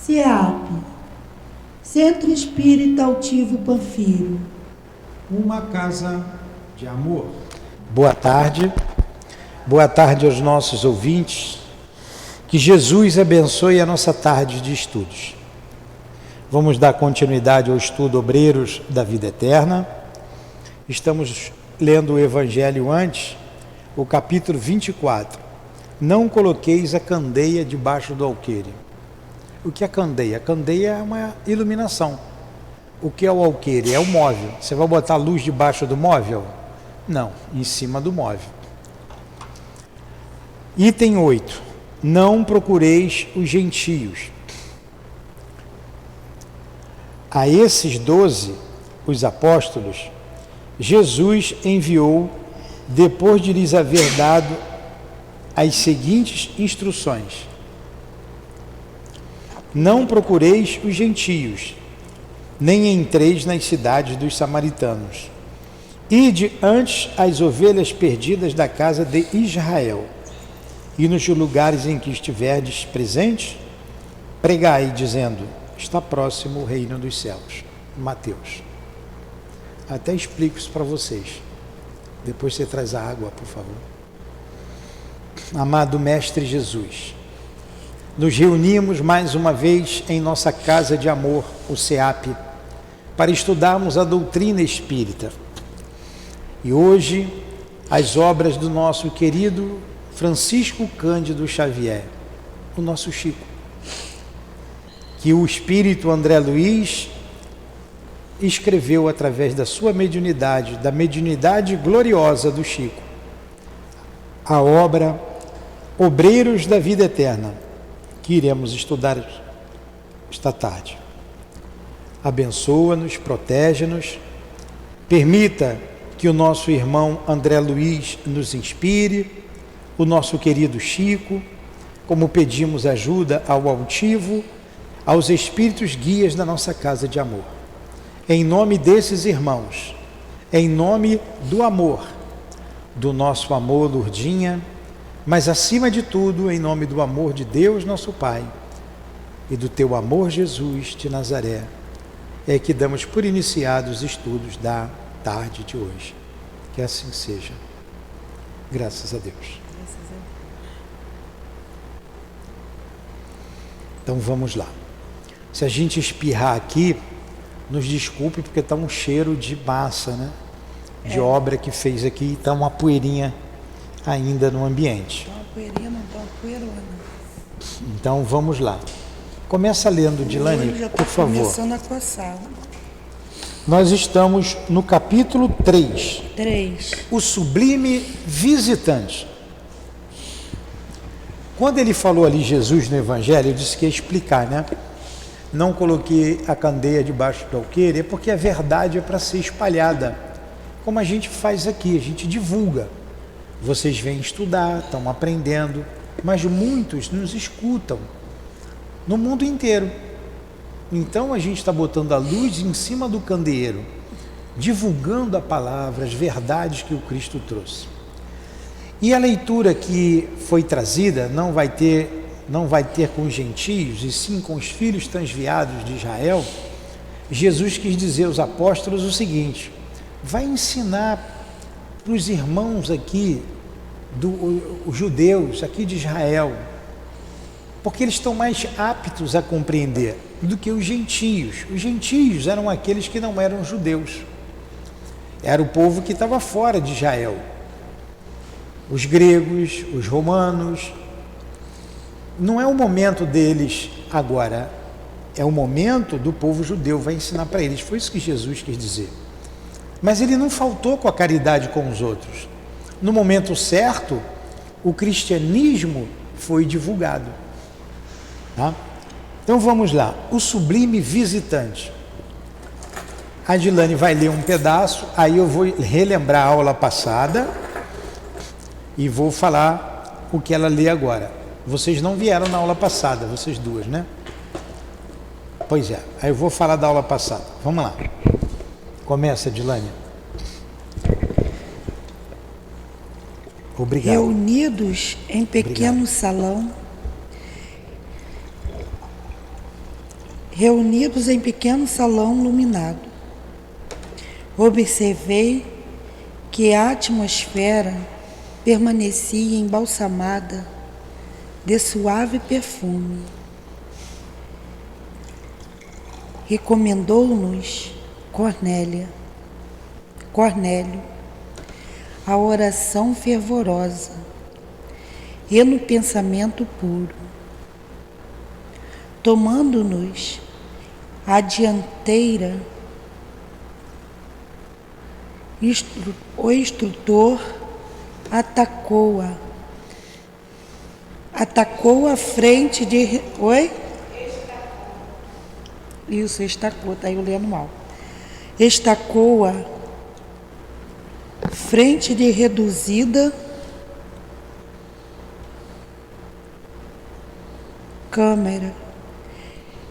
CEAP, Centro Espírita Altivo Panfiro. Uma casa de amor. Boa tarde aos nossos ouvintes. Que Jesus abençoe a nossa tarde de estudos. Vamos dar continuidade ao estudo Obreiros da Vida Eterna. Estamos lendo o Evangelho antes, o capítulo 24. Não coloqueis a candeia debaixo do alqueire. O que é candeia? A candeia é uma iluminação. O que é o alqueire? É o móvel. Você vai botar a luz debaixo do móvel? Não, em cima do móvel. Item 8. Não procureis os gentios. A esses 12, os apóstolos, Jesus enviou, depois de lhes haver dado as seguintes instruções: não procureis os gentios, nem entreis nas cidades dos samaritanos. Ide antes as ovelhas perdidas da casa de Israel, e nos lugares em que estiverdes presentes, pregai, dizendo: está próximo o reino dos céus. Mateus. Até explico isso para vocês. Depois você traz a água, por favor. Amado Mestre Jesus, nos reunimos mais uma vez em nossa casa de amor, o CEAP, para estudarmos a doutrina espírita. E hoje, as obras do nosso querido Francisco Cândido Xavier, o nosso Chico, que o espírito André Luiz escreveu através da sua mediunidade, da mediunidade gloriosa do Chico, a obra Obreiros da Vida Eterna, que iremos estudar esta tarde. Abençoa-nos, protege-nos, permita que o nosso irmão André Luiz nos inspire, o nosso querido Chico, como pedimos ajuda ao altivo, aos espíritos guias da nossa casa de amor. Em nome desses irmãos, em nome do amor, do nosso amor, Lourdinha, mas acima de tudo, em nome do amor de Deus, nosso Pai, e do teu amor, Jesus de Nazaré, é que damos por iniciados os estudos da tarde de hoje. Que assim seja. Graças a Deus. Então vamos lá. Se a gente espirrar aqui, nos desculpe, porque está um cheiro de massa, né? De obra que fez aqui, está uma poeirinha ainda no ambiente. Está uma poeirinha, não está uma poeirona. Então vamos lá. Começa lendo, Dilane, por favor. Começando a coçar. Nós estamos no capítulo 3. 3. O sublime visitante. Quando ele falou ali, Jesus, no Evangelho, eu disse que ia explicar, né? Não coloquei a candeia debaixo do alqueire, é porque a verdade é para ser espalhada. Como a gente faz aqui, a gente divulga. Vocês vêm estudar, estão aprendendo, mas muitos nos escutam no mundo inteiro. Então a gente está botando a luz em cima do candeeiro, divulgando a palavra, as verdades que o Cristo trouxe. E a leitura que foi trazida não vai ter com os gentios, e sim com os filhos transviados de Israel. Jesus quis dizer aos apóstolos o seguinte: vai ensinar para os irmãos aqui, os judeus aqui de Israel, porque eles estão mais aptos a compreender do que os gentios. Os gentios eram aqueles que não eram judeus, era o povo que estava fora de Israel, os gregos, os romanos. Não é o momento deles agora, é o momento do povo judeu, vai ensinar para eles. Foi isso que Jesus quis dizer. Mas ele não faltou com a caridade com os outros. No momento certo, o cristianismo foi divulgado. Tá? Então vamos lá, o sublime visitante. A Dilane vai ler um pedaço, aí eu vou relembrar a aula passada e vou falar o que ela lê agora. Vocês não vieram na aula passada, vocês duas, né? Pois é, aí eu vou falar da aula passada. Vamos lá. Começa, Dilane. Obrigado. Reunidos em pequeno salão, reunidos em pequeno salão iluminado. Observei que a atmosfera permanecia embalsamada de suave perfume. Recomendou-nos Cornélio a oração fervorosa e no pensamento puro, tomando-nos a dianteira. O instrutor atacou a frente de... Oi? Isso, estacou, está eu lendo mal. Estacou-a frente de reduzida câmara,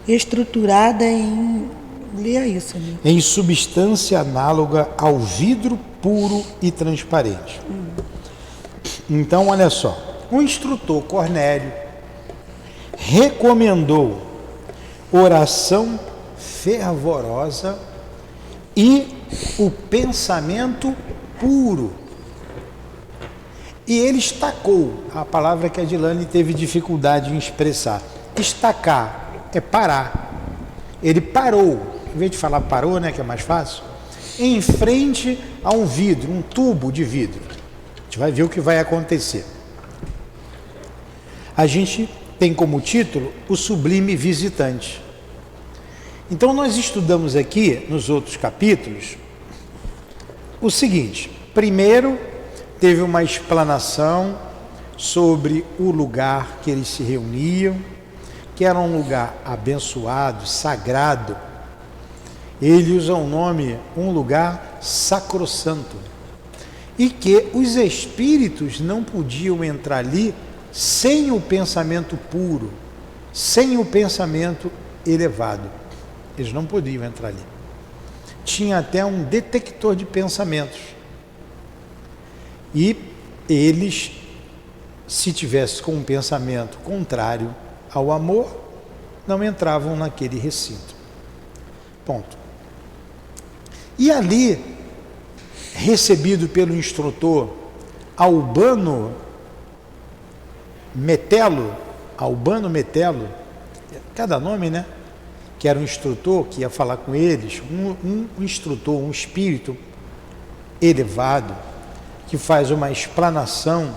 estruturada em... Leia isso, amigo. Em substância análoga ao vidro puro e transparente. Então, olha só, o instrutor Cornélio recomendou oração fervorosa e o pensamento puro. E ele estacou, a palavra que a Dilane teve dificuldade em expressar. Estacar é parar. Ele parou, em vez de falar parou, né, que é mais fácil, em frente a um vidro, um tubo de vidro. A gente vai ver o que vai acontecer. A gente tem como título o Sublime Visitante. Então nós estudamos aqui, nos outros capítulos, o seguinte: primeiro, teve uma explanação sobre o lugar que eles se reuniam, que era um lugar abençoado, sagrado. Ele usa o nome, um lugar sacrossanto, e que os espíritos não podiam entrar ali sem o pensamento puro, sem o pensamento elevado. Eles não podiam entrar ali. Tinha até um detector de pensamentos. E eles, se tivessem com um pensamento contrário ao amor, não entravam naquele recinto. Ponto. E ali, recebido pelo instrutor Albano Metelo, cada nome, né? Que era um instrutor que ia falar com eles, um instrutor, um espírito elevado, que faz uma explanação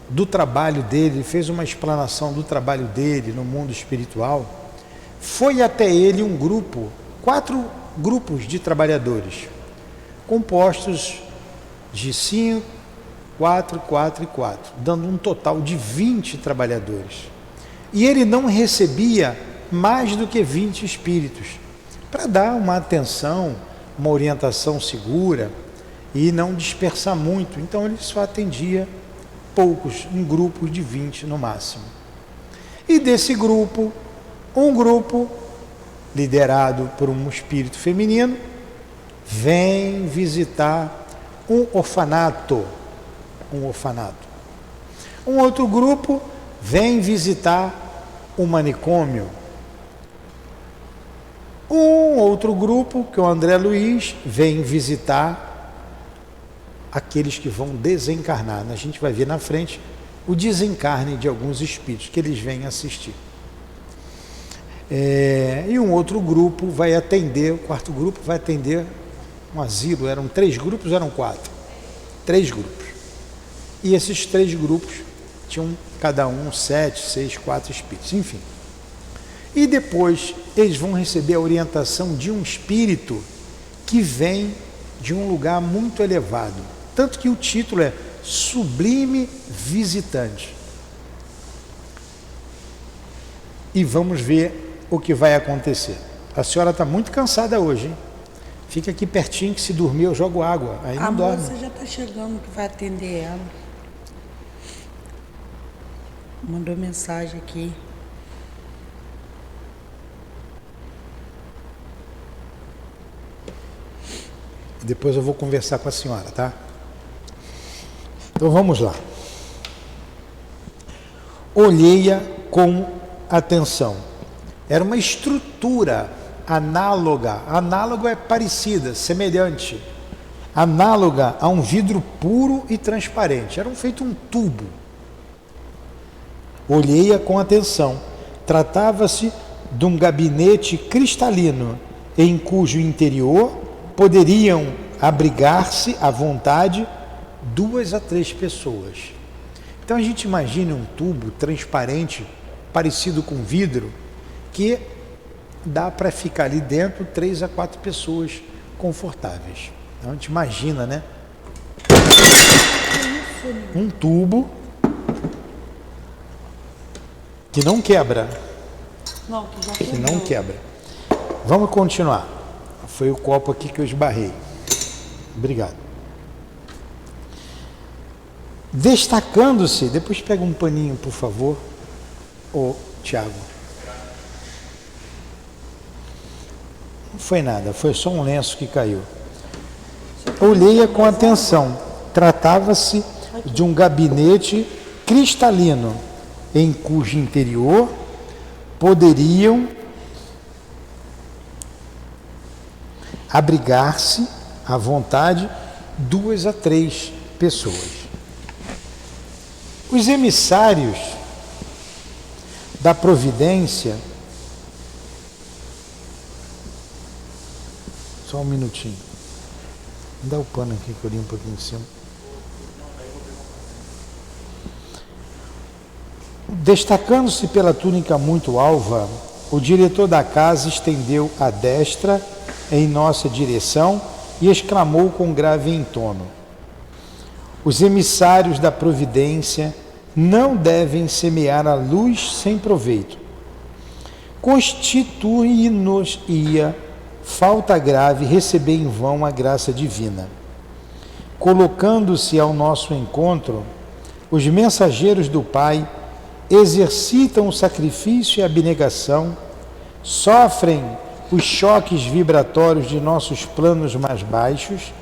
do trabalho dele, fez uma explanação do trabalho dele no mundo espiritual. Foi até ele um grupo, 4 grupos de trabalhadores, compostos de 5, 4, 4 e 4, dando um total de 20 trabalhadores. E ele não recebia mais do que 20 espíritos, para dar uma atenção, uma orientação segura e não dispersar muito. Então ele só atendia poucos, em grupos de 20 no máximo. E desse grupo, um grupo liderado por um espírito feminino vem visitar um orfanato. Um outro grupo vem visitar um manicômio. Um outro grupo, que é o André Luiz, vem visitar aqueles que vão desencarnar. A gente vai ver na frente o desencarne de alguns espíritos que eles vêm assistir. E um outro grupo vai atender, o quarto grupo vai atender um asilo. Eram 3 grupos, eram 4? 3 grupos. E esses 3 grupos tinham cada um 7, 6, 4 espíritos, enfim. E depois eles vão receber a orientação de um espírito que vem de um lugar muito elevado. Tanto que o título é Sublime Visitante. E vamos ver o que vai acontecer. A senhora está muito cansada hoje, hein? Fica aqui pertinho que se dormir eu jogo água. Aí não dorme. A moça já está chegando que vai atender ela. Mandou mensagem aqui. Depois eu vou conversar com a senhora, tá? Então vamos lá. Olhei-a com atenção. Era uma estrutura análoga, análogo é parecida, semelhante, análoga a um vidro puro e transparente. Era feito um tubo. Olhei-a com atenção. Tratava-se de um gabinete cristalino, em cujo interior poderiam abrigar-se à vontade 2 a 3 pessoas. Então a gente imagina um tubo transparente, parecido com vidro, que dá para ficar ali dentro 3 a 4 pessoas confortáveis. Então a gente imagina, né? Um tubo que não quebra. Não, Que não quebra. Vamos continuar. Foi o copo aqui que eu esbarrei. Obrigado. Destacando-se, depois pega um paninho, por favor, ô Tiago. Não foi nada, foi só um lenço que caiu. Olhei-a com atenção. Tratava-se de um gabinete cristalino, em cujo interior poderiam abrigar-se à vontade 2 a 3 pessoas. Os emissários da providência, só um minutinho, dá o pano aqui que eu limpo aqui em cima. Destacando-se pela túnica muito alva, o diretor da casa estendeu a destra em nossa direção e exclamou com grave entono: os emissários da providência não devem semear a luz sem proveito. Constitui-nos-ia falta grave receber em vão a graça divina. Colocando-se ao nosso encontro, os mensageiros do Pai exercitam o sacrifício e a abnegação, sofrem os choques vibratórios de nossos planos mais baixos,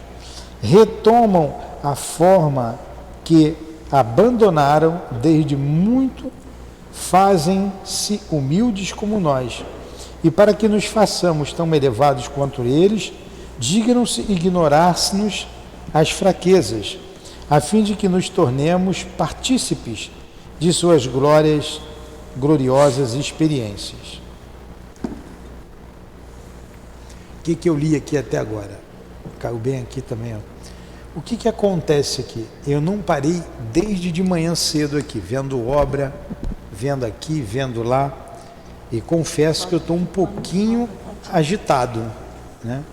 retomam a forma que abandonaram desde muito, fazem-se humildes como nós, e para que nos façamos tão elevados quanto eles, dignam-se ignorar-se-nos as fraquezas, a fim de que nos tornemos partícipes de suas gloriosas experiências. O que eu li aqui até agora? Caiu bem aqui também, ó. O que acontece aqui? Eu não parei desde de manhã cedo aqui, vendo obra, vendo aqui, vendo lá, e confesso que eu estou um pouquinho agitado, né?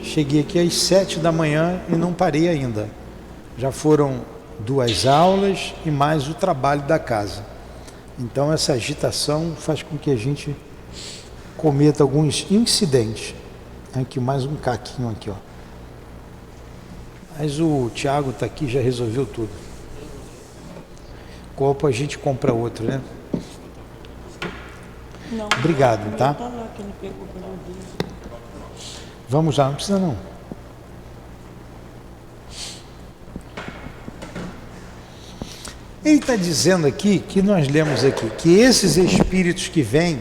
Cheguei aqui às 7 da manhã e não parei ainda. Já foram 2 aulas e mais o trabalho da casa. Então essa agitação faz com que a gente cometa alguns incidentes. Aqui mais um caquinho aqui, ó. Mas o Tiago está aqui, já resolveu tudo. Copo a gente compra outro, né? Não. Obrigado, tá? Tá lá que ele pegou para eu ver. Vamos lá, não precisa não. Ele está dizendo aqui, que nós lemos aqui, que esses espíritos que vêm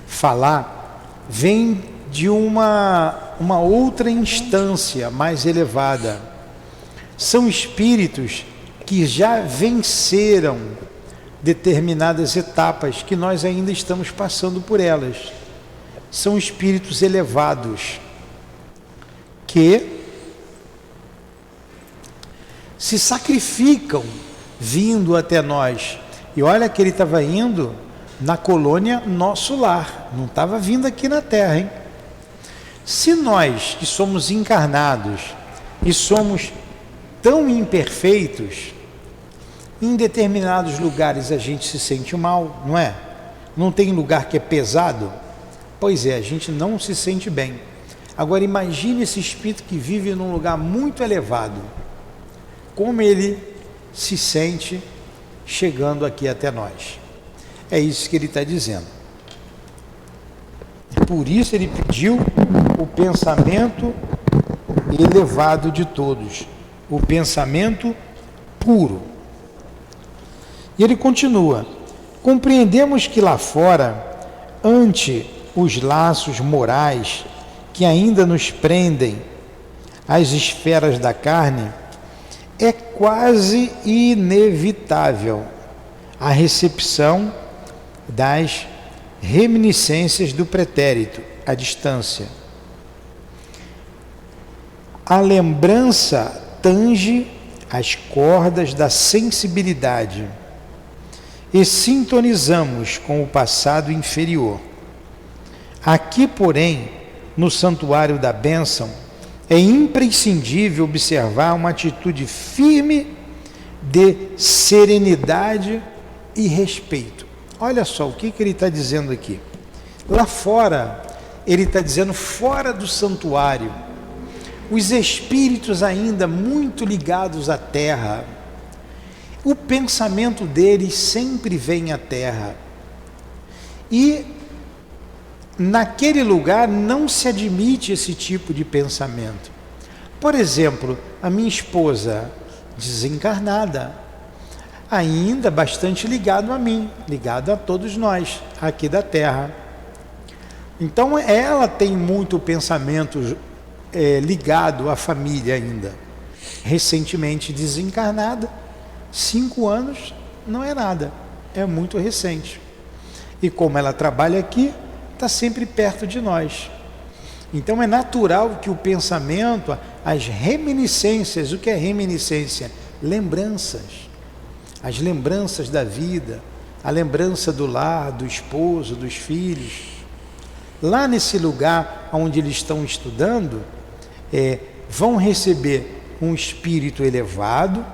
falar, vêm de uma outra instância mais elevada. São espíritos que já venceram determinadas etapas que nós ainda estamos passando por elas. São espíritos elevados que se sacrificam vindo até nós. E olha que ele estava indo na colônia Nosso Lar, não estava vindo aqui na Terra, hein? Se nós que somos encarnados e somos tão imperfeitos, em determinados lugares a gente se sente mal, não é? Não tem lugar que é pesado? Pois é, a gente não se sente bem. Agora imagine esse espírito que vive num lugar muito elevado, como ele se sente chegando aqui até nós. É isso que ele está dizendo. Por isso ele pediu o pensamento elevado de todos, o pensamento puro. E ele continua: Compreendemos que lá fora, ante os laços morais que ainda nos prendem às esferas da carne, é quase inevitável a recepção das reminiscências do pretérito, a distância. A lembrança tange as cordas da sensibilidade e sintonizamos com o passado inferior. Aqui, porém, no santuário da bênção, é imprescindível observar uma atitude firme de serenidade e respeito. Olha só o que ele está dizendo aqui. Lá fora, ele está dizendo, fora do santuário, os espíritos ainda muito ligados à terra, o pensamento deles sempre vem à terra. E naquele lugar não se admite esse tipo de pensamento. Por exemplo, a minha esposa, desencarnada, ainda bastante ligado a mim, ligado a todos nós aqui da Terra. Então ela tem muito pensamento ligado à família ainda. Recentemente desencarnada, 5 anos não é nada, é muito recente. E como ela trabalha aqui, está sempre perto de nós. Então é natural que o pensamento, as reminiscências, o que é reminiscência? Lembranças. As lembranças da vida, a lembrança do lar, do esposo, dos filhos. Lá nesse lugar onde eles estão estudando, vão receber um espírito elevado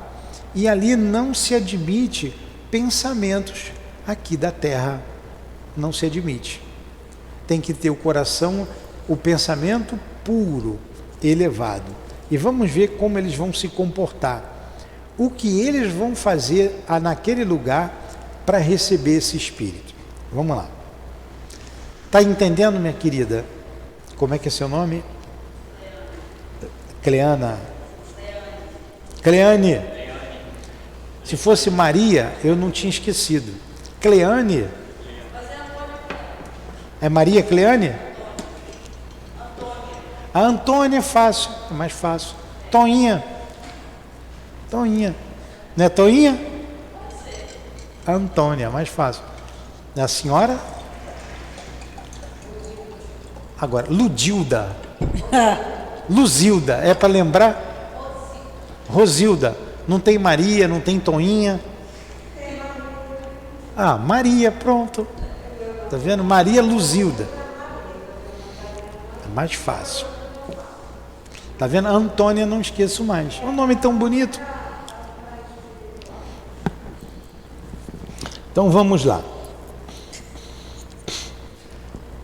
e ali não se admite pensamentos aqui da terra. Não se admite. Tem que ter o coração, o pensamento puro, elevado. E vamos ver como eles vão se comportar. O que eles vão fazer naquele lugar para receber esse espírito. Vamos lá. Está entendendo, minha querida? Como é que é seu nome? Cleana. Cleane. Se fosse Maria, eu não tinha esquecido. Cleane. É Maria Cleane? A Antônia é fácil, é mais fácil. Toinha. Toinha. Não é Toinha? A Antônia, mais fácil. É a senhora? Agora, Ludilda. Luzilda, é para lembrar? Rosilda. Não tem Maria, não tem Toinha. Ah, Maria, pronto. Tá vendo? Maria Luzilda. É mais fácil. Tá vendo? Antônia, não esqueço mais. É um nome tão bonito. Então vamos lá.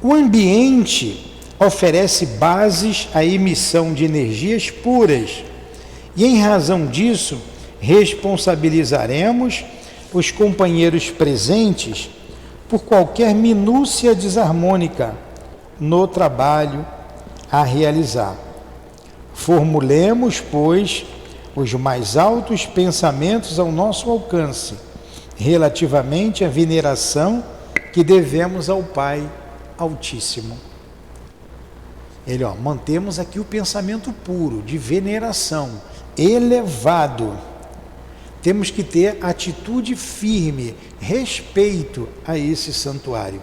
O ambiente oferece bases à emissão de energias puras e, em razão disso, responsabilizaremos os companheiros presentes por qualquer minúcia desarmônica no trabalho a realizar. Formulemos, pois, os mais altos pensamentos ao nosso alcance, relativamente à veneração que devemos ao Pai Altíssimo. Ele, mantemos aqui o pensamento puro, de veneração, elevado. Temos que ter atitude firme, respeito a esse santuário.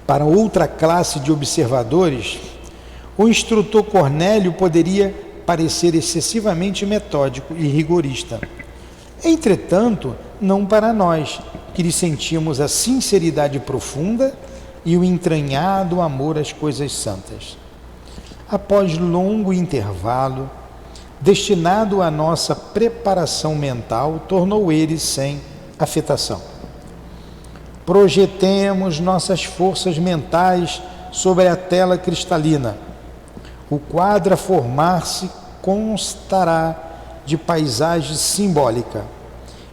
Para outra classe de observadores, o instrutor Cornélio poderia parecer excessivamente metódico e rigorista. Entretanto, não para nós, que lhe sentimos a sinceridade profunda e o entranhado amor às coisas santas. Após longo intervalo, destinado à nossa preparação mental, tornou ele sem afetação. Projetemos nossas forças mentais sobre a tela cristalina. O quadro a formar-se constará de paisagem simbólica,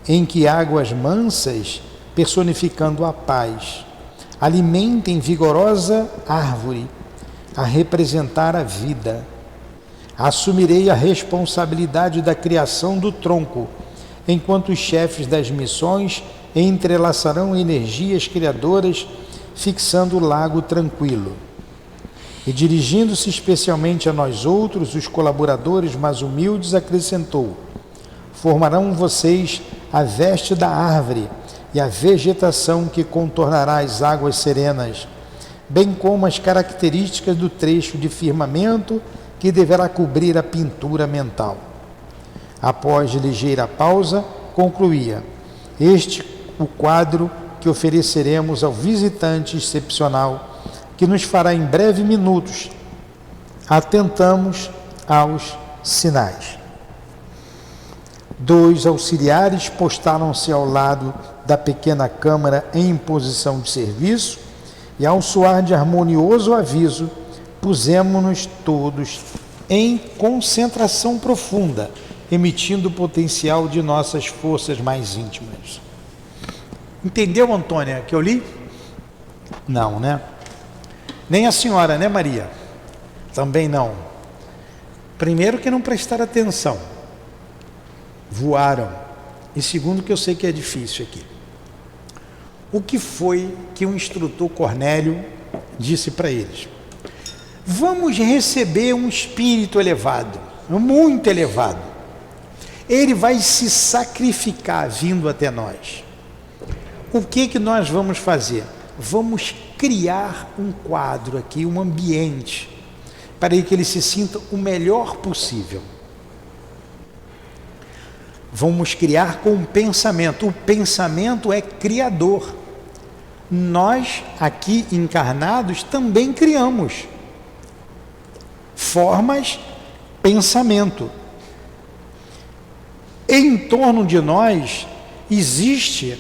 em que águas mansas, personificando a paz, alimentem vigorosa árvore a representar a vida. Assumirei a responsabilidade da criação do tronco enquanto os chefes das missões entrelaçarão energias criadoras, fixando o lago tranquilo. E dirigindo-se especialmente a nós outros, os colaboradores mais humildes, acrescentou: formarão vocês a veste da árvore e a vegetação que contornará as águas serenas, bem como as características do trecho de firmamento que deverá cobrir a pintura mental. Após ligeira pausa, concluía: este o quadro que ofereceremos ao visitante excepcional, que nos fará em breves minutos. Atentamos aos sinais. 2 auxiliares postaram-se ao lado da pequena câmara em posição de serviço e, ao soar de harmonioso aviso, pusemos-nos todos em concentração profunda, emitindo o potencial de nossas forças mais íntimas. Entendeu, Antônia, que eu li? Não, né? Nem a senhora, né, Maria? Também não. Primeiro que não prestaram atenção. Voaram. E segundo que eu sei que é difícil aqui. O que foi que o instrutor Cornélio disse para eles? Vamos receber um espírito elevado, muito elevado. Ele vai se sacrificar vindo até nós. O que nós vamos fazer? Vamos criar um quadro aqui, um ambiente, para que ele se sinta o melhor possível. Vamos criar com o pensamento. O pensamento é criador. Nós, aqui encarnados, também criamos formas, pensamento. Em torno de nós existe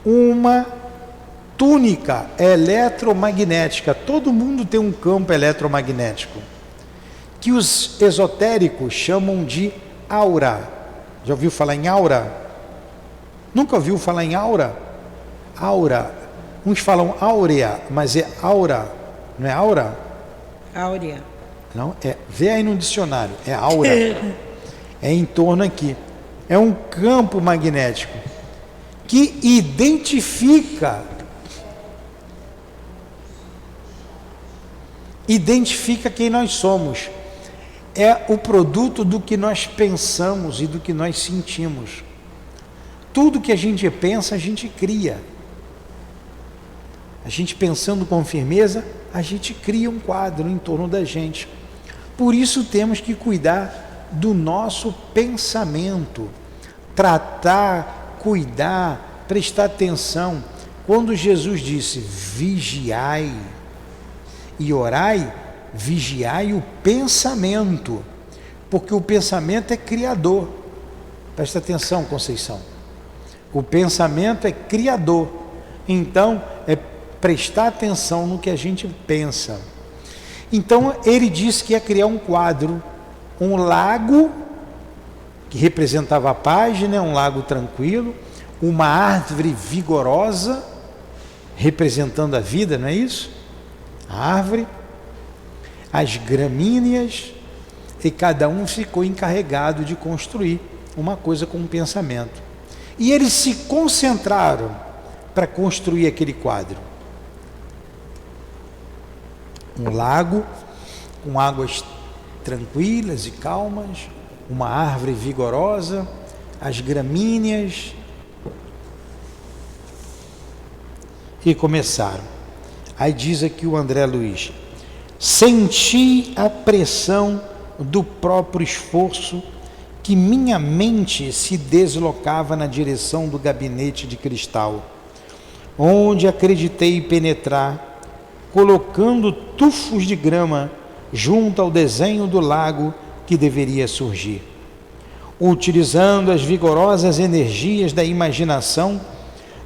uma túnica eletromagnética. Todo mundo tem um campo eletromagnético, que os esotéricos chamam de aura. Já ouviu falar em aura? Nunca ouviu falar em aura? Aura. Uns falam áurea, mas é aura. Não é aura? Áurea. Não, vê aí no dicionário. É aura. É em torno aqui. É um campo magnético que identifica quem nós somos. É o produto do que nós pensamos e do que nós sentimos. Tudo que a gente pensa, a gente cria. A gente pensando com firmeza, a gente cria um quadro em torno da gente. Por isso temos que cuidar do nosso pensamento, tratar, cuidar, prestar atenção. Quando Jesus disse vigiai e orai, vigiai o pensamento, porque o pensamento é criador. Presta atenção, Conceição. O pensamento é criador. Então, é prestar atenção no que a gente pensa. Então, ele disse que ia criar um quadro, um lago, que representava a paz, né? Um lago tranquilo, uma árvore vigorosa, representando a vida, não é isso? A árvore, as gramíneas, e cada um ficou encarregado de construir uma coisa com um pensamento. E eles se concentraram para construir aquele quadro. Um lago com águas tranquilas e calmas, uma árvore vigorosa, as gramíneas, e começaram. Aí diz aqui o André Luiz: senti a pressão do próprio esforço, que minha mente se deslocava na direção do gabinete de cristal, onde acreditei penetrar, colocando tufos de grama junto ao desenho do lago que deveria surgir. Utilizando as vigorosas energias da imaginação,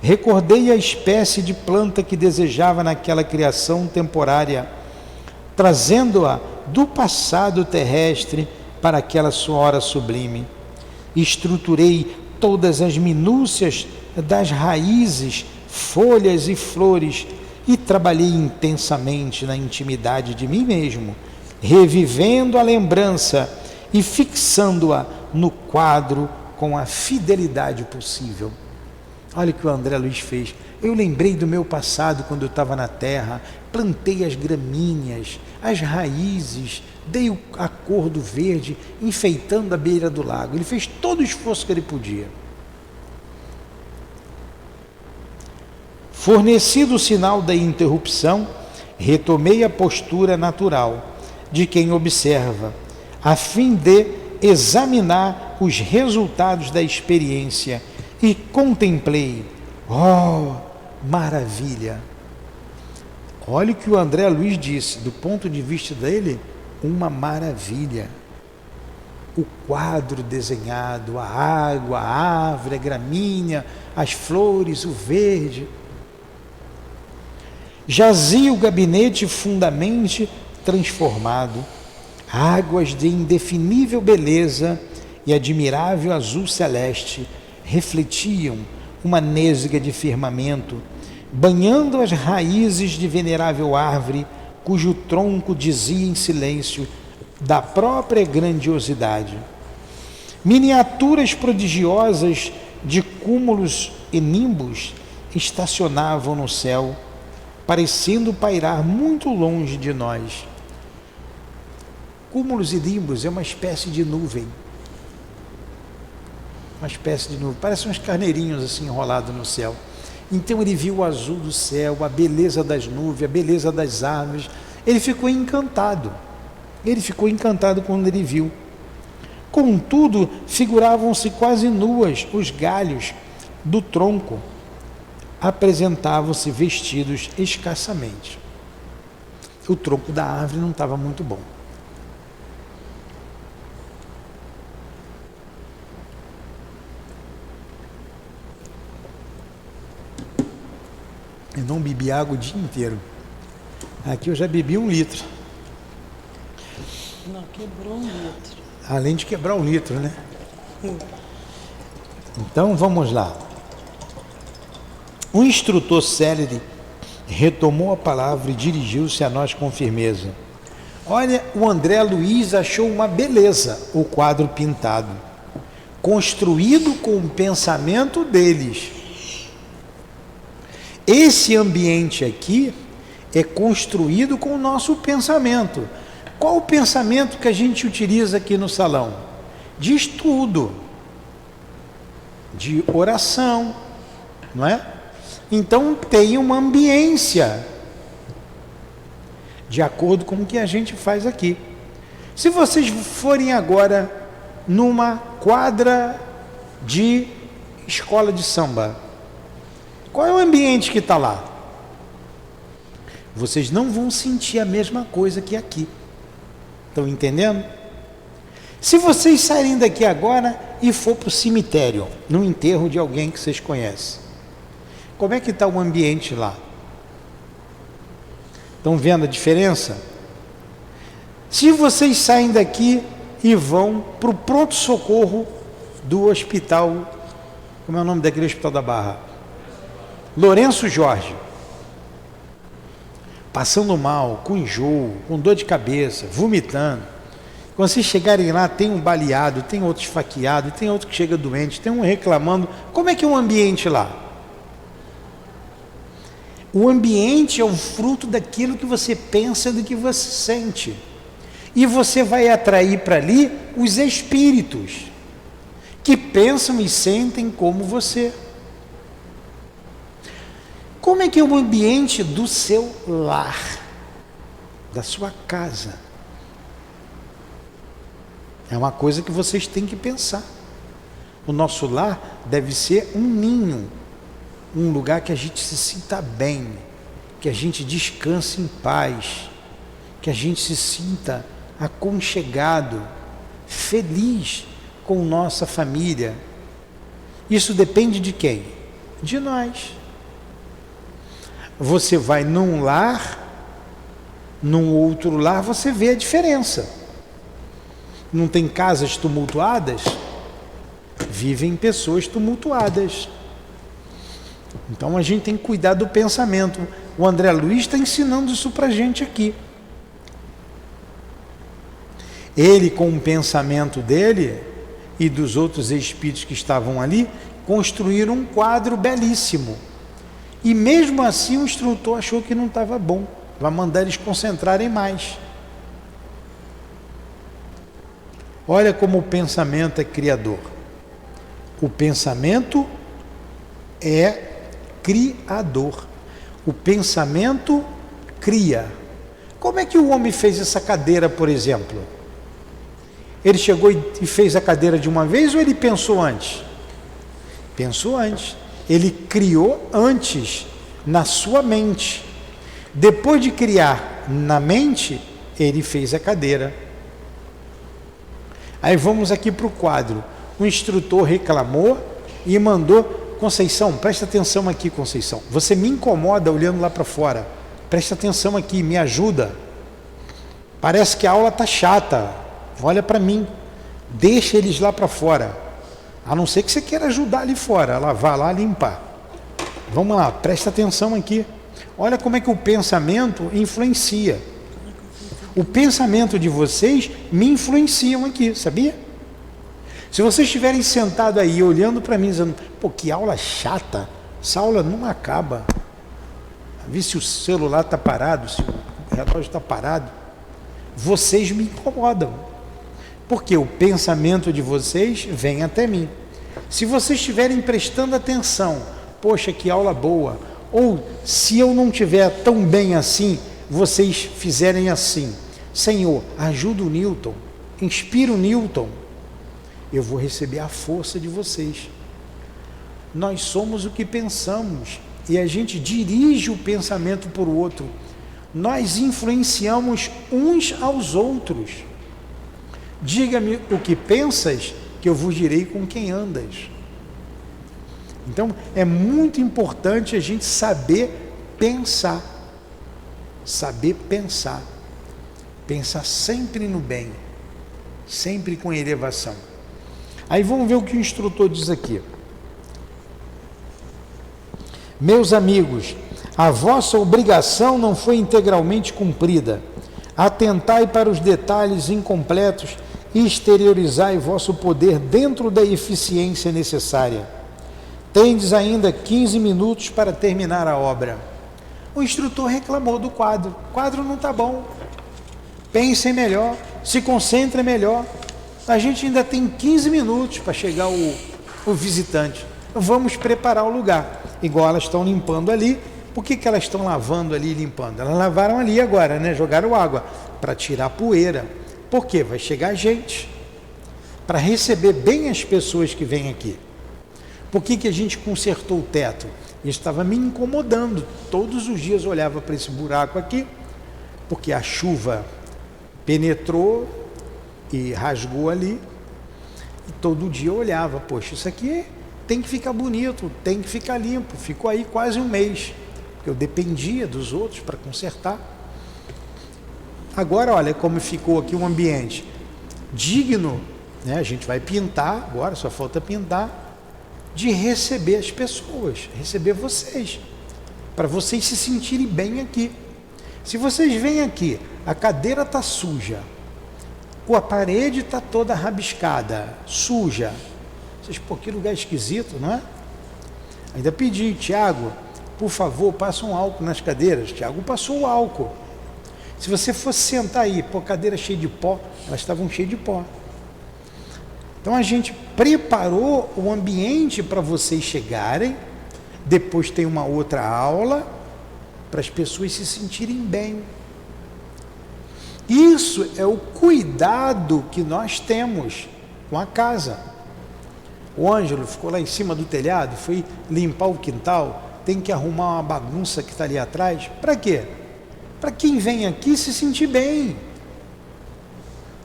recordei a espécie de planta que desejava naquela criação temporária, trazendo-a do passado terrestre para aquela sua hora sublime. Estruturei todas as minúcias das raízes, folhas e flores e trabalhei intensamente na intimidade de mim mesmo, revivendo a lembrança e fixando-a no quadro com a fidelidade possível. Olha o que o André Luiz fez. Eu lembrei do meu passado quando eu estava na terra, plantei as gramíneas, as raízes, dei a cor do verde, enfeitando a beira do lago. Ele fez todo o esforço que ele podia. Fornecido o sinal da interrupção, retomei a postura natural de quem observa, a fim de examinar os resultados da experiência, e contemplei, oh, maravilha! Olha o que o André Luiz disse, do ponto de vista dele, uma maravilha. O quadro desenhado, a água, a árvore, a gramínea, as flores, o verde. Jazia o gabinete fundamente transformado, águas de indefinível beleza e admirável azul celeste refletiam uma nêsega de firmamento, banhando as raízes de venerável árvore, cujo tronco dizia em silêncio da própria grandiosidade. Miniaturas prodigiosas de cúmulos e nimbos estacionavam no céu, parecendo pairar muito longe de nós. Cúmulos e nimbos é uma espécie de nuvem. Uma espécie de nuvem, parece uns carneirinhos assim enrolados no céu. Então ele viu o azul do céu, a beleza das nuvens, a beleza das árvores. Ele ficou encantado. Ele ficou encantado quando ele viu. Contudo, figuravam-se quase nuas os galhos do tronco. Apresentavam-se vestidos escassamente. O tronco da árvore não estava muito bom. Eu não bebi água o dia inteiro. Aqui eu já bebi 1 litro. Não, quebrou 1 litro. Além de quebrar 1 litro, né? Então vamos lá. O instrutor célere retomou a palavra e dirigiu-se a nós com firmeza. Olha, o André Luiz achou uma beleza o quadro pintado, construído com o pensamento deles. Esse ambiente aqui é construído com o nosso pensamento. Qual o pensamento que a gente utiliza aqui no salão? De estudo, de oração, não é? Então tem uma ambiência de acordo com o que a gente faz aqui. Se vocês forem agora numa quadra de escola de samba, qual é o ambiente que está lá? Vocês não vão sentir a mesma coisa que aqui. Estão entendendo? Se vocês saírem daqui agora e for para o cemitério, no enterro de alguém que vocês conhecem, como é que está o ambiente lá? Estão vendo a diferença? Se vocês saem daqui e vão para o pronto-socorro do hospital, como é o nome daquele hospital da Barra? Lourenço Jorge, passando mal, com enjoo, com dor de cabeça, vomitando. Quando vocês chegarem lá, tem um baleado, tem outro esfaqueado, tem outro que chega doente, tem um reclamando. Como é que é o ambiente lá? O ambiente é o fruto daquilo que você pensa, do que você sente. E você vai atrair para ali os espíritos que pensam e sentem como você. Como é que é o ambiente do seu lar, da sua casa? É uma coisa que vocês têm que pensar. O nosso lar deve ser um ninho, um lugar que a gente se sinta bem, que a gente descanse em paz, que a gente se sinta aconchegado, feliz com nossa família. Isso depende de quem? De nós. Você vai num lar, num outro lar, você vê a diferença. Não tem casas tumultuadas? Vivem pessoas tumultuadas. Então a gente tem que cuidar do pensamento. O André Luiz está ensinando isso para a gente aqui. Ele, com o pensamento dele, e dos outros espíritos que estavam ali, construíram um quadro belíssimo. E mesmo assim o instrutor achou que não estava bom, vai mandar eles concentrarem mais. Olha como o pensamento é criador. O pensamento é criador. O pensamento cria. Como é que o homem fez essa cadeira, por exemplo? Ele chegou e fez a cadeira de uma vez ou ele pensou antes? Pensou antes. Ele criou antes, na sua mente. Depois de criar na mente, ele fez a cadeira. Aí vamos aqui para o quadro. O instrutor reclamou e mandou: Conceição, presta atenção aqui, Conceição. Você me incomoda olhando lá para fora. Presta atenção aqui, me ajuda. Parece que a aula está chata. Olha para mim. Deixa eles lá para fora. A não ser que você queira ajudar ali fora, lavar lá, limpar. Vamos lá, presta atenção aqui. Olha como é que o pensamento influencia. O pensamento de vocês me influenciam aqui, sabia? Se vocês estiverem sentados aí, olhando para mim, dizendo: pô, que aula chata, essa aula não acaba. Vê se o celular está parado, se o relógio está parado. Vocês me incomodam, porque o pensamento de vocês vem até mim. Se vocês estiverem prestando atenção, poxa, que aula boa, ou se eu não estiver tão bem assim, vocês fizerem assim: Senhor, ajuda o Newton, inspira o Newton, eu vou receber a força de vocês. Nós somos o que pensamos, e a gente dirige o pensamento por outro. Nós influenciamos uns aos outros. Diga-me o que pensas, que eu vos direi com quem andas. Então, é muito importante a gente saber pensar. Saber pensar. Pensar sempre no bem, sempre com elevação. Aí vamos ver o que o instrutor diz aqui. Meus amigos, a vossa obrigação não foi integralmente cumprida. Atentai para os detalhes incompletos e exteriorizai vosso poder dentro da eficiência necessária. Tendes ainda 15 minutos para terminar a obra. O instrutor reclamou do quadro. O quadro não está bom. Pensem melhor, se concentrem melhor. A gente ainda tem 15 minutos para chegar o visitante. Vamos preparar o lugar. Igual elas estão limpando ali. Por que elas estão lavando ali e limpando? Elas lavaram ali agora, né? Jogaram água para tirar a poeira. Por quê? Vai chegar gente para receber bem as pessoas que vêm aqui. Por que a gente consertou o teto? Isso estava me incomodando. Todos os dias eu olhava para esse buraco aqui, porque a chuva penetrou e rasgou ali. E todo dia eu olhava: poxa, isso aqui tem que ficar bonito, tem que ficar limpo. Ficou aí quase um mês, porque eu dependia dos outros para consertar. Agora olha como ficou aqui um ambiente digno, né? A gente vai pintar agora, só falta pintar, de receber as pessoas, receber vocês, para vocês se sentirem bem aqui. Se vocês vêm aqui, a cadeira está suja, a parede está toda rabiscada, suja, vocês, pô, que lugar esquisito, não é? Ainda pedi: Tiago, por favor, passa um álcool nas cadeiras. Tiago passou o álcool. Se você fosse sentar aí, pô, cadeira cheia de pó, elas estavam cheias de pó. Então a gente preparou o ambiente para vocês chegarem. Depois tem uma outra aula para as pessoas se sentirem bem. Isso é o cuidado que nós temos com a casa. O Ângelo ficou lá em cima do telhado, foi limpar o quintal, tem que arrumar uma bagunça que está ali atrás. Para quê? Para quem vem aqui se sentir bem.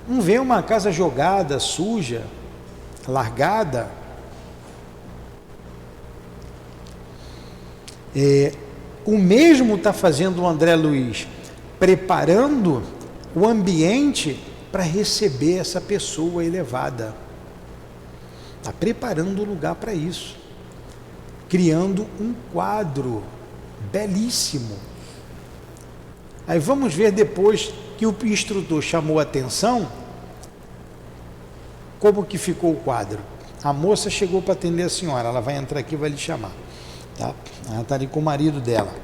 Não vê uma casa jogada, suja, largada. O mesmo está fazendo o André Luiz, preparando o ambiente para receber essa pessoa elevada. Está preparando o lugar para isso, criando um quadro belíssimo. Aí vamos ver, depois que o instrutor chamou a atenção, como que ficou o quadro. A moça chegou para atender a senhora, ela vai entrar aqui e vai lhe chamar. Tá? Ela está ali com o marido dela.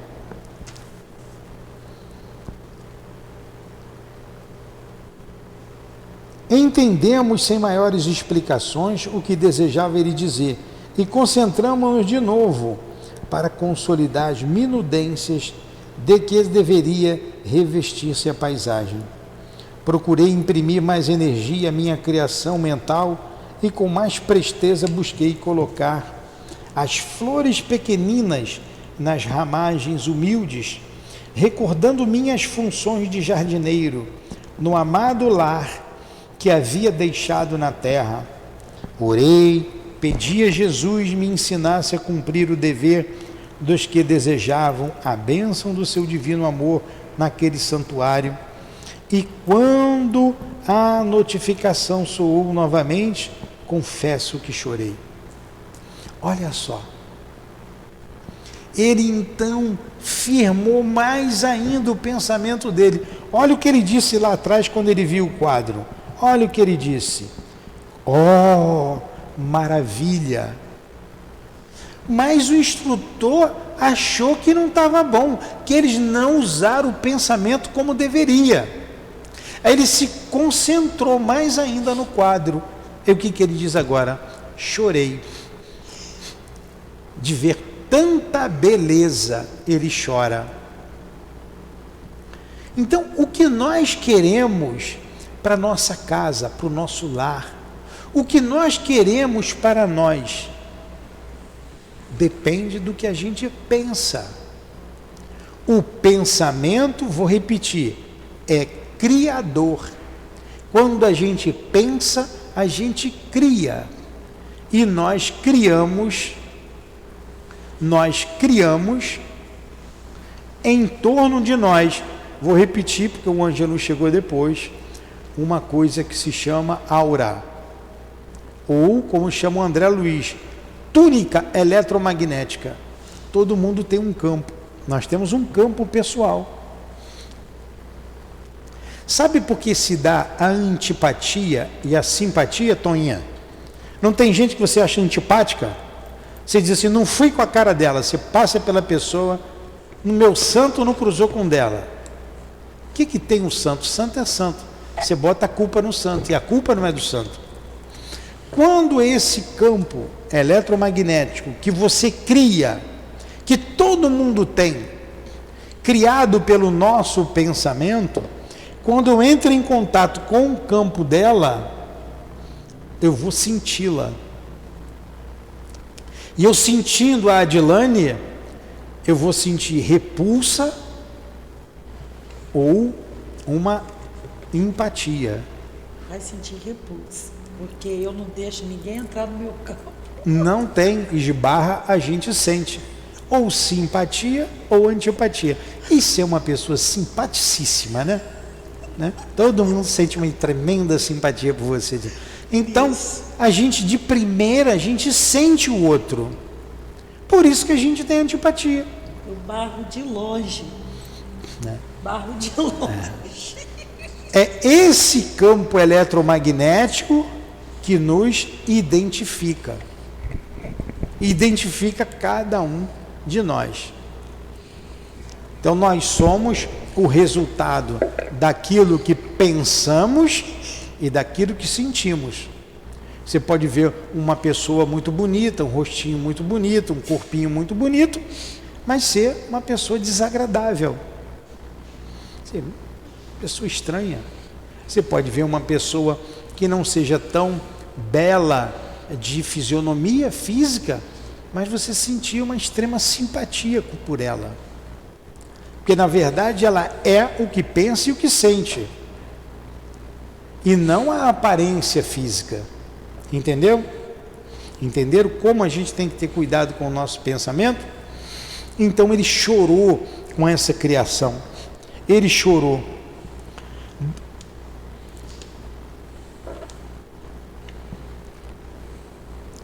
Entendemos sem maiores explicações o que desejava ele dizer e concentramos-nos de novo para consolidar as minudências de que deveria revestir-se a paisagem. Procurei imprimir mais energia à minha criação mental e com mais presteza busquei colocar as flores pequeninas nas ramagens humildes, recordando minhas funções de jardineiro no amado lar que havia deixado na terra. Orei, pedi a Jesus me ensinasse a cumprir o dever dos que desejavam a bênção do seu divino amor naquele santuário. E quando a notificação soou novamente, confesso que chorei. Olha só. Ele então firmou mais ainda o pensamento dele. Olha o que ele disse lá atrás quando ele viu o quadro. Olha o que ele disse. Oh, maravilha! Mas o instrutor achou que não estava bom, que eles não usaram o pensamento como deveria. Aí ele se concentrou mais ainda no quadro. E o que ele diz agora? Chorei. De ver tanta beleza, ele chora. Então, o que nós queremos para a nossa casa, para o nosso lar, o que nós queremos para nós, depende do que a gente pensa. O pensamento, vou repetir, é criador. Quando a gente pensa, a gente cria. E nós criamos em torno de nós. Vou repetir, porque o Ângelo chegou depois, uma coisa que se chama aura, ou como chama o André Luiz, túnica eletromagnética. Todo mundo tem um campo, nós temos um campo pessoal. Sabe por que se dá a antipatia e a simpatia, Toninha? Não tem gente que você acha antipática? Você diz assim, não fui com a cara dela, você passa pela pessoa, no meu santo não cruzou com dela. O que tem um santo? Santo é santo. Você bota a culpa no santo, e a culpa não é do santo. Quando esse campo eletromagnético que você cria, que todo mundo tem, criado pelo nosso pensamento, quando eu entro em contato com o campo dela, eu vou senti-la. E eu sentindo a Adilane, eu vou sentir repulsa ou uma empatia. Vai sentir repulsa, porque eu não deixo ninguém entrar no meu campo. Não tem esbarra, a gente sente ou simpatia ou antipatia. E se é uma pessoa simpaticíssima, né? Todo mundo sente uma tremenda simpatia por você. Então, a gente de primeira, a gente sente o outro. Por isso que a gente tem antipatia. Eu barro de longe. Barro de longe. É esse campo eletromagnético que nos identifica. Identifica cada um de nós. Então nós somos o resultado daquilo que pensamos e daquilo que sentimos. Você pode ver uma pessoa muito bonita, um rostinho muito bonito, um corpinho muito bonito, mas ser uma pessoa desagradável. Pessoa estranha. Você pode ver uma pessoa que não seja tão bela de fisionomia física, mas você sentir uma extrema simpatia por ela. Porque na verdade ela é o que pensa e o que sente. E não a aparência física. Entendeu? Entenderam como a gente tem que ter cuidado com o nosso pensamento? Então ele chorou com essa criação. Ele chorou.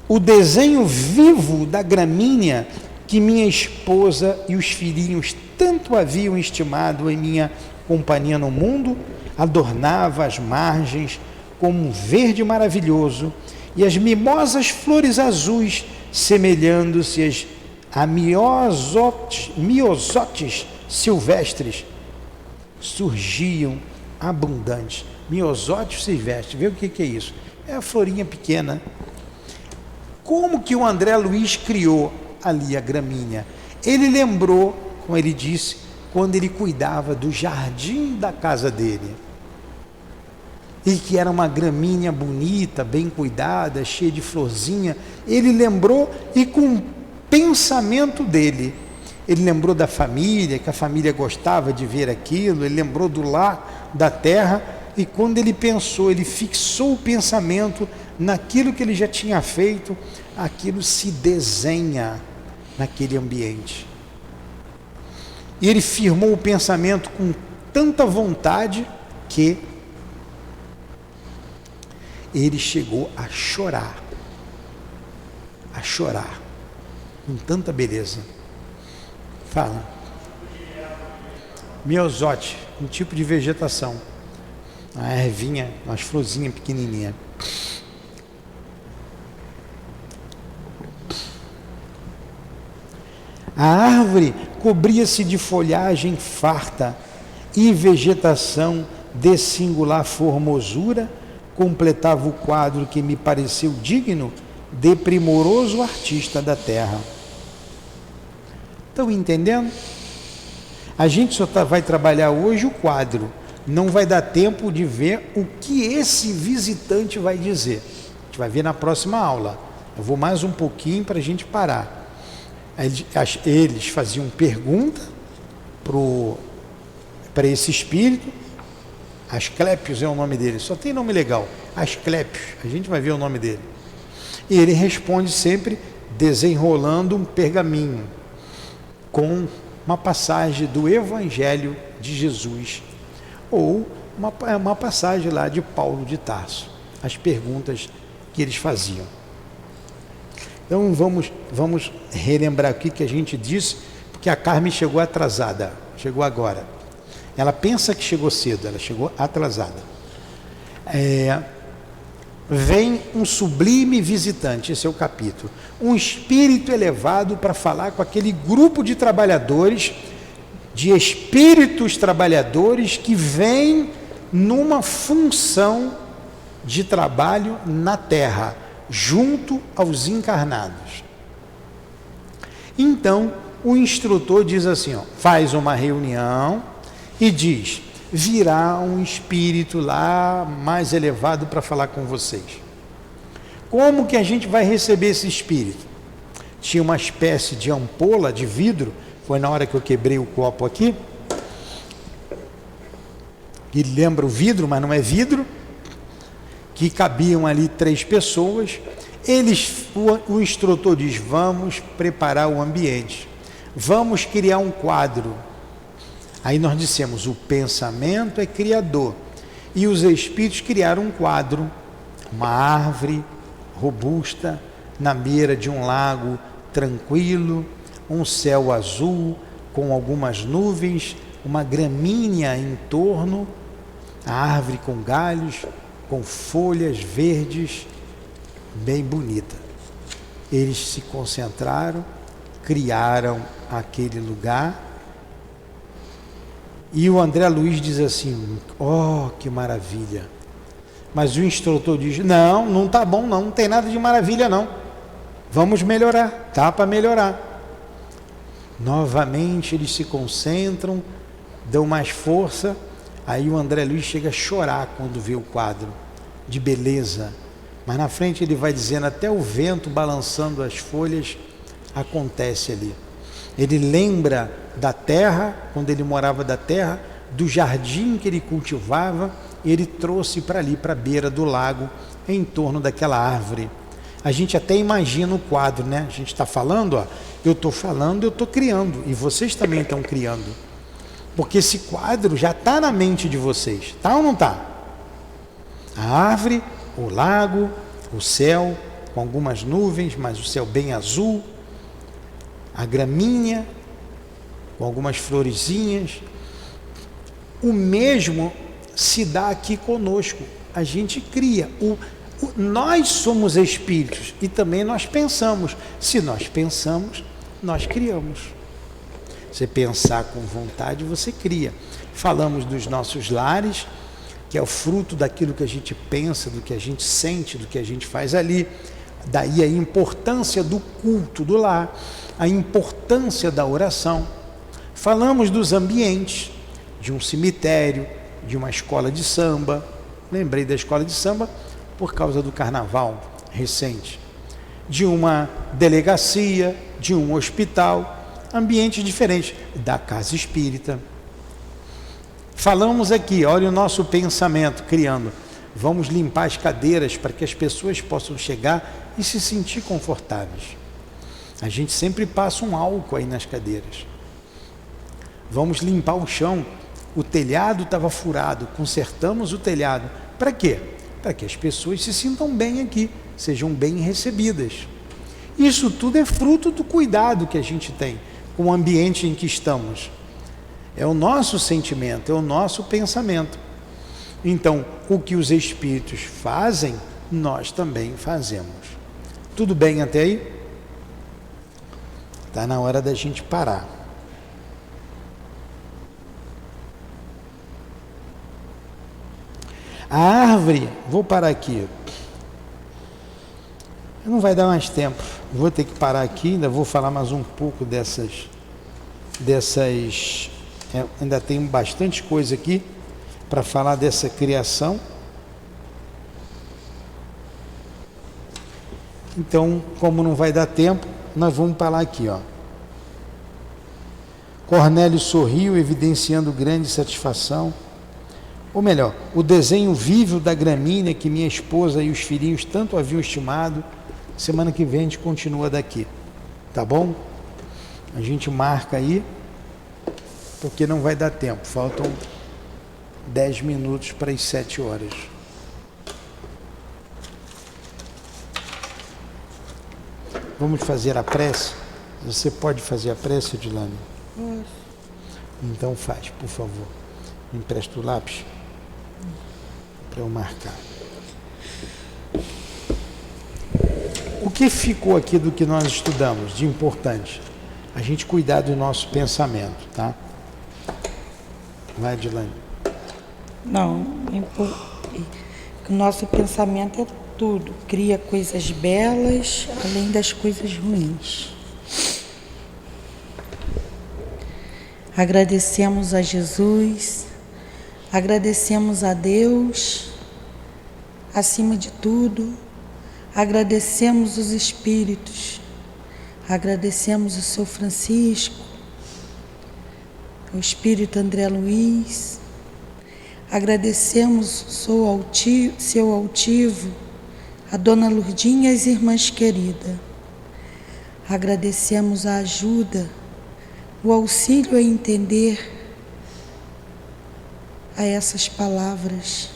O desenho vivo da gramínea que minha esposa e os filhinhos tanto haviam estimado em minha companhia no mundo, adornava as margens como um verde maravilhoso, e as mimosas flores azuis, semelhando-se a miosotes silvestres, surgiam abundantes. Miosotes silvestres, vê o que é isso? É a florinha pequena. Como que o André Luiz criou ali a gramínea? Ele lembrou, como ele disse, quando ele cuidava do jardim da casa dele, e que era uma gramínea bonita, bem cuidada, cheia de florzinha. Ele lembrou, e com o pensamento dele, ele lembrou da família, que a família gostava de ver aquilo, ele lembrou do lar, da terra, e quando ele pensou, ele fixou o pensamento naquilo que ele já tinha feito, aquilo se desenha naquele ambiente. E ele firmou o pensamento com tanta vontade que ele chegou a chorar, com tanta beleza. Fala. Miosote, um tipo de vegetação, uma ervinha, umas florzinhas pequenininhas. A árvore cobria-se de folhagem farta e vegetação de singular formosura completava o quadro que me pareceu digno de primoroso artista da terra. Estão entendendo? A gente só vai trabalhar hoje o quadro, não vai dar tempo de ver o que esse visitante vai dizer. A gente vai ver na próxima aula. Eu vou mais um pouquinho para a gente parar. Eles faziam pergunta para esse espírito. Asclépios é o nome dele, só tem nome legal, Asclépios, a gente vai ver o nome dele. E ele responde sempre desenrolando um pergaminho com uma passagem do Evangelho de Jesus, ou uma passagem lá de Paulo de Tarso, as perguntas que eles faziam. Então vamos relembrar aqui que a gente disse, porque a Carmen chegou atrasada, chegou agora. Ela pensa que chegou cedo, ela chegou atrasada. Vem um sublime visitante, esse é o capítulo. Um espírito elevado para falar com aquele grupo de trabalhadores, de espíritos trabalhadores que vêm numa função de trabalho na Terra, junto aos encarnados. Então, o instrutor diz assim, faz uma reunião e diz, virá um espírito lá mais elevado para falar com vocês. Como que a gente vai receber esse espírito? Tinha uma espécie de ampola de vidro, foi na hora que eu quebrei o copo aqui, que lembra o vidro, mas não é vidro, que cabiam ali 3 pessoas. O instrutor diz, vamos preparar o ambiente, vamos criar um quadro. Aí nós dissemos, o pensamento é criador, e os espíritos criaram um quadro, uma árvore robusta, na beira de um lago tranquilo, um céu azul, com algumas nuvens, uma gramínea em torno, a árvore com galhos, com folhas verdes, bem bonita. Eles se concentraram, criaram aquele lugar, e o André Luiz diz assim, que maravilha. Mas o instrutor diz, não está bom não tem nada de maravilha não. Vamos melhorar, tá para melhorar. Novamente eles se concentram, dão mais força, aí o André Luiz chega a chorar quando vê o quadro de beleza. Mas na frente ele vai dizendo, até o vento balançando as folhas acontece ali. Ele lembra da terra, quando ele morava da terra, do jardim que ele cultivava, ele trouxe para ali, para a beira do lago, em torno daquela árvore. A gente até imagina o quadro, né? A gente está falando, eu estou falando, eu estou criando, e vocês também estão criando. Porque esse quadro já está na mente de vocês, tá ou não está? A árvore, o lago, o céu, com algumas nuvens, mas o céu bem azul, a gramínea, com algumas florezinhas. O mesmo se dá aqui conosco. a gente cria. Nós somos espíritos e também nós pensamos. Se nós pensamos, nós criamos. Você pensar com vontade, você cria. Falamos dos nossos lares, que é o fruto daquilo que a gente pensa, do que a gente sente, do que a gente faz ali. Daí a importância do culto do lar, a importância da oração. Falamos dos ambientes, de um cemitério, de uma escola de samba. Lembrei da escola de samba por causa do carnaval recente. De uma delegacia, de um hospital, ambientes diferentes, da casa espírita. Falamos aqui, olha o nosso pensamento criando. Vamos limpar as cadeiras para que as pessoas possam chegar e se sentir confortáveis. A gente sempre passa um álcool aí nas cadeiras. Vamos limpar o chão. O telhado estava furado, consertamos o telhado. Para quê? Para que as pessoas se sintam bem aqui, sejam bem recebidas. Isso tudo é fruto do cuidado que a gente tem com o ambiente em que estamos. É o nosso sentimento, é o nosso pensamento. Então, o que os espíritos fazem, nós também fazemos. Tudo bem até aí? Está na hora da gente parar. A árvore, vou parar aqui. Não vai dar mais tempo. Vou ter que parar aqui, ainda vou falar mais um pouco dessas ainda tem bastante coisa aqui para falar dessa criação. Então, como não vai dar tempo, nós vamos falar aqui, ó. Cornélio sorriu, evidenciando grande satisfação. Ou melhor, o desenho vívido da gramínea que minha esposa e os filhinhos tanto haviam estimado. Semana que vem a gente continua daqui, tá bom? A gente marca aí, porque não vai dar tempo. Faltam 10 minutos para as 7 horas. Vamos fazer a prece? Você pode fazer a prece, Edilane? Então faz, por favor. Me empresta o lápis para eu marcar. O que ficou aqui do que nós estudamos de importante? A gente cuidar do nosso pensamento, tá? Vai, Edilane. Não, o nosso pensamento é tudo. Cria coisas belas, além das coisas ruins. Agradecemos a Jesus, agradecemos a Deus, acima de tudo, agradecemos os Espíritos, agradecemos o Sr. Francisco, o Espírito André Luiz, agradecemos o seu altivo, a Dona Lurdinha e as irmãs queridas, agradecemos a ajuda, o auxílio a entender a essas palavras.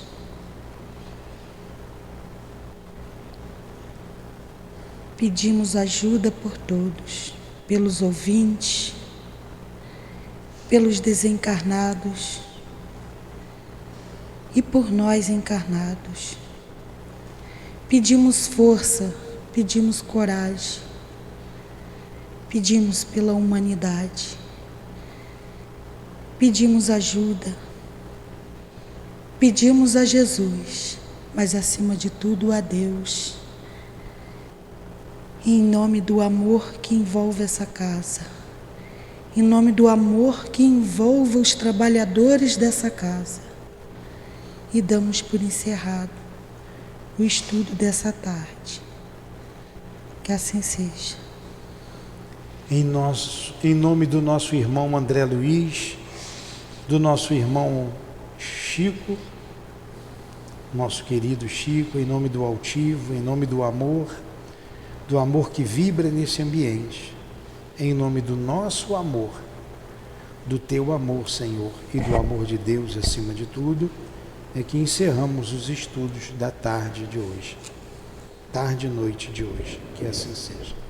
Pedimos ajuda por todos, pelos ouvintes, pelos desencarnados e por nós encarnados. Pedimos força, pedimos coragem, pedimos pela humanidade, pedimos ajuda, pedimos a Jesus, mas acima de tudo a Deus, em nome do amor que envolve essa casa, em nome do amor que envolve os trabalhadores dessa casa, e damos por encerrado o estudo dessa tarde. Que assim seja. Em nome do nosso irmão André Luiz, do nosso irmão Chico, nosso querido Chico, em nome do altivo, em nome do amor que vibra nesse ambiente, em nome do nosso amor, do teu amor, Senhor, e do amor de Deus acima de tudo, é que encerramos os estudos da tarde de hoje, tarde e noite de hoje, que assim seja.